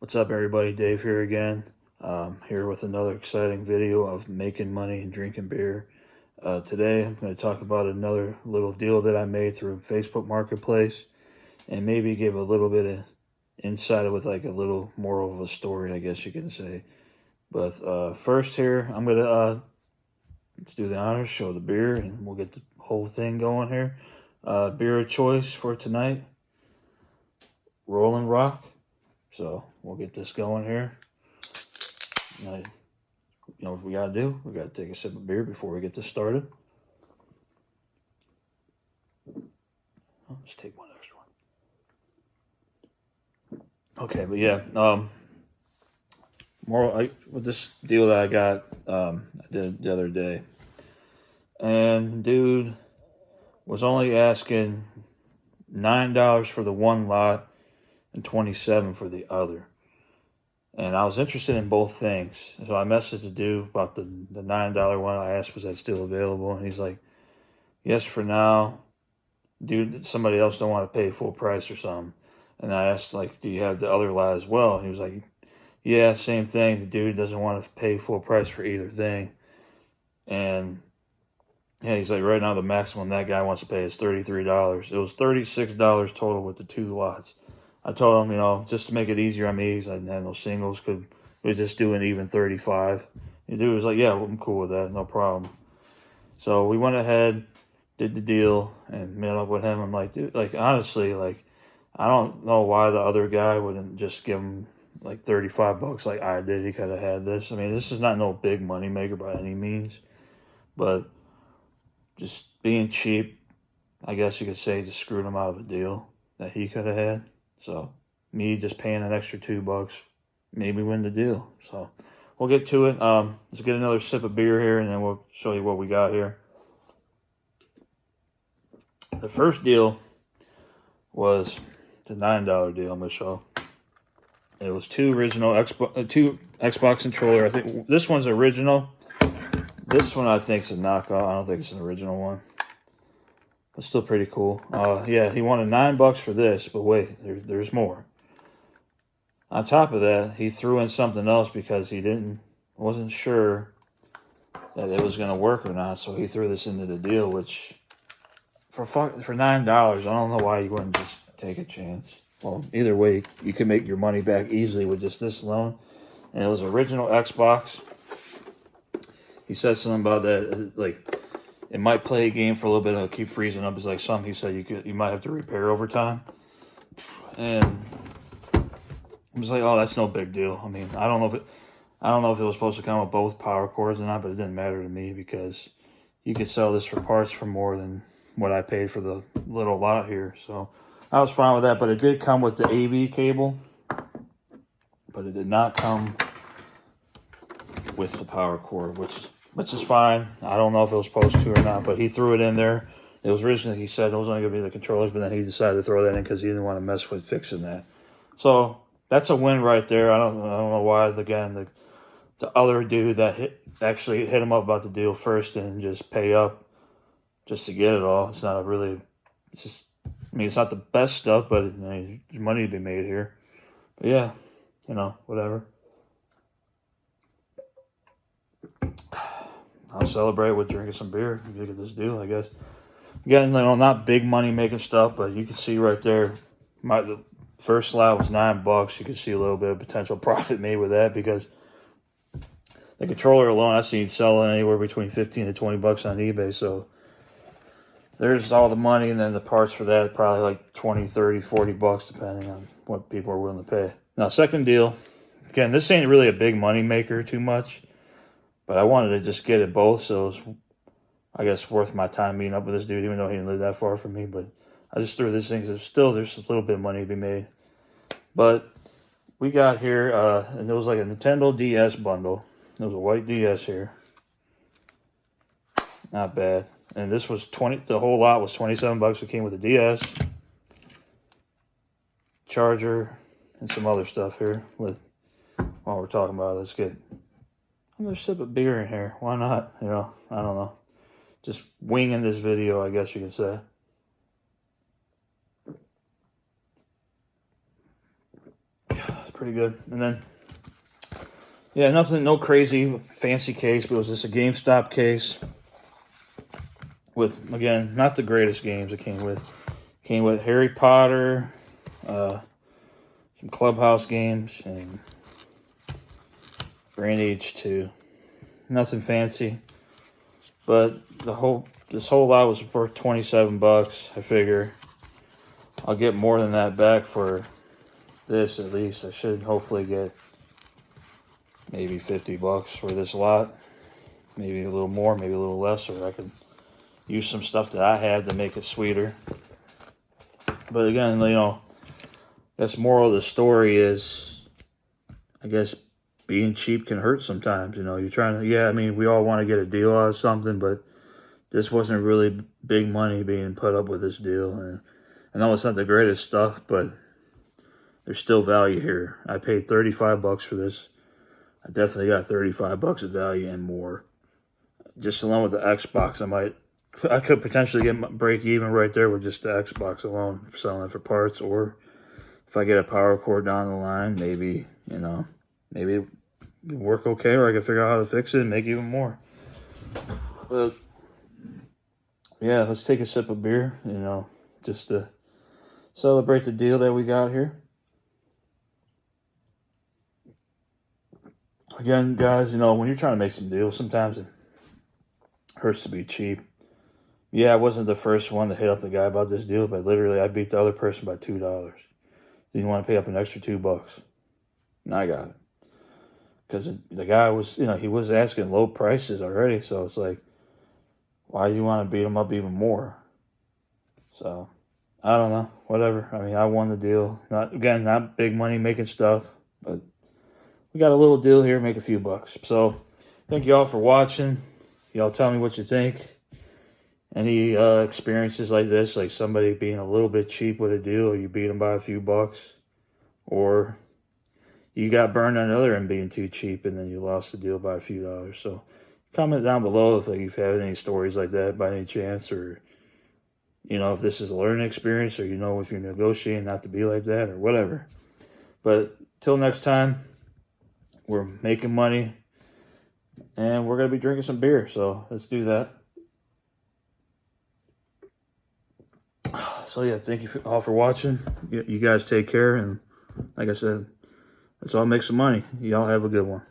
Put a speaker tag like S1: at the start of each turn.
S1: What's up, everybody? Dave here again. Here with another exciting video of making money and drinking beer. Today, I'm going to talk about another little deal that I made through Facebook Marketplace and maybe give a little bit of insight with like a little moral of a story, I guess you can say. But first here, I'm going to let's do the honors, show the beer, and we'll get the whole thing going here. Beer of choice for tonight, Rolling Rock. So we'll get this going here. Now, you know what we gotta do? We gotta take a sip of beer before we get this started. Let's take one extra one. Okay, but yeah, more with this deal that I got, I did the other day, and dude was only asking $9 for the one lot and $27 for the other. And I was interested in both things. So I messaged the dude about the $9 one. I asked, was that still available? And he's like, yes, for now. Dude, somebody else don't want to pay full price or something. And I asked, like, do you have the other lot as well? And he was like, yeah, same thing. The dude doesn't want to pay full price for either thing. And yeah, he's like, right now the maximum that guy wants to pay is $33. It was $36 total with the two lots. I told him, you know, just to make it easier on me, because I didn't have no singles, could we just do an even 35? The dude was like, yeah, well, I'm cool with that, no problem. So we went ahead, did the deal, and met up with him. I'm like, dude, like, honestly, like, I don't know why the other guy wouldn't just give him like $35 like I did. He could have had this. I mean, this is not no big money maker by any means, but just being cheap, I guess you could say, just screwed him out of a deal that he could have had. So me just paying an extra $2 maybe win the deal. So we'll get to it. Let's get another sip of beer here, and then we'll show you what we got here. The first deal was the $9 deal. I'm gonna show. It was two Xbox controller. I think this one's original. This one I think is a knockoff. I don't think it's an original one. It's still pretty cool. Yeah, he wanted $9 for this, but wait, there's more. On top of that, he threw in something else because he wasn't sure that it was gonna work or not. So he threw this into the deal, which for $9, I don't know why you wouldn't just take a chance. Well, either way, you can make your money back easily with just this alone. And it was original Xbox. He said something about that, like, it might play a game for a little bit and it'll keep freezing up. It's like something he said you might have to repair over time. And I was like, oh, that's no big deal. I mean, I don't know if it was supposed to come with both power cords or not, but it didn't matter to me because you could sell this for parts for more than what I paid for the little lot here. So I was fine with that, but it did come with the AV cable, but it did not come with the power cord, which is fine. I don't know if it was supposed to or not, but he threw it in there. It was originally, he said it was only going to be the controllers, but then he decided to throw that in because he didn't want to mess with fixing that. So that's a win right there. I don't know why, again, the other dude that actually hit him up about the deal first and just pay up just to get it all. It's not really, it's just, I mean, it's not the best stuff, but there's money to be made here. But yeah, you know, whatever. I'll celebrate with drinking some beer. Look at this deal, I guess. Again, you know, not big money making stuff, but you can see right there, the first slot was $9. You can see a little bit of potential profit made with that because the controller alone, I seen selling anywhere between $15 to $20 on eBay. So there's all the money, and then the parts for that probably like $20, $30, $40, depending on what people are willing to pay. Now, second deal, again, this ain't really a big money maker too much. But I wanted to just get it both, so it was, I guess, worth my time meeting up with this dude, even though he didn't live that far from me. But I just threw this thing because there's a little bit of money to be made. But we got here, and it was like a Nintendo DS bundle. There was a white DS here. Not bad. And this was the whole lot was $27. It came with a DS, charger, and some other stuff here. While we're talking about it, let's get another sip of beer in here. Why not? You know, I don't know. Just winging this video, I guess you could say. pretty good. And then, yeah, nothing, no crazy fancy case, but it was just a GameStop case with, again, not the greatest games it came with. Came with Harry Potter, some Clubhouse games, and Grand Age 2. Nothing fancy, but this whole lot was for $27. I figure I'll get more than that back for this at least. I should hopefully get maybe $50 for this lot. Maybe a little more, maybe a little less, or I could use some stuff that I had to make it sweeter. But again, you know, I guess moral of the story is, I guess being cheap can hurt sometimes. You know, you're trying to, yeah, I mean, we all want to get a deal out of something, but this wasn't really big money being put up with this deal. And I know it's not the greatest stuff, but there's still value here. I paid $35 for this. I definitely got $35 of value and more. Just alone with the Xbox, I could potentially get break even right there with just the Xbox alone, selling it for parts. Or if I get a power cord down the line, maybe, you know, maybe it work okay, or I can figure out how to fix it and make even more. But yeah, let's take a sip of beer, you know, just to celebrate the deal that we got here. Again, guys, you know, when you're trying to make some deals, sometimes it hurts to be cheap. Yeah, I wasn't the first one to hit up the guy about this deal, but literally I beat the other person by $2. Didn't want to pay up an extra $2. And I got it. Because the guy was, you know, he was asking low prices already, so it's like, why do you want to beat him up even more? So, I don't know, whatever. I mean, I won the deal. Not big money making stuff, but we got a little deal here, make a few bucks. So, thank you all for watching. Y'all tell me what you think. Any experiences like this, like somebody being a little bit cheap with a deal, or you beat them by a few bucks, or you got burned on the other end being too cheap and then you lost the deal by a few dollars. So comment down below if you've had any stories like that by any chance, or you know, if this is a learning experience, or you know, if you're negotiating not to be like that, or whatever. But till next time, we're making money and we're going to be drinking some beer, so let's do that. So yeah, thank you all for watching. You guys take care, and like I said, let's all make some money. Y'all have a good one.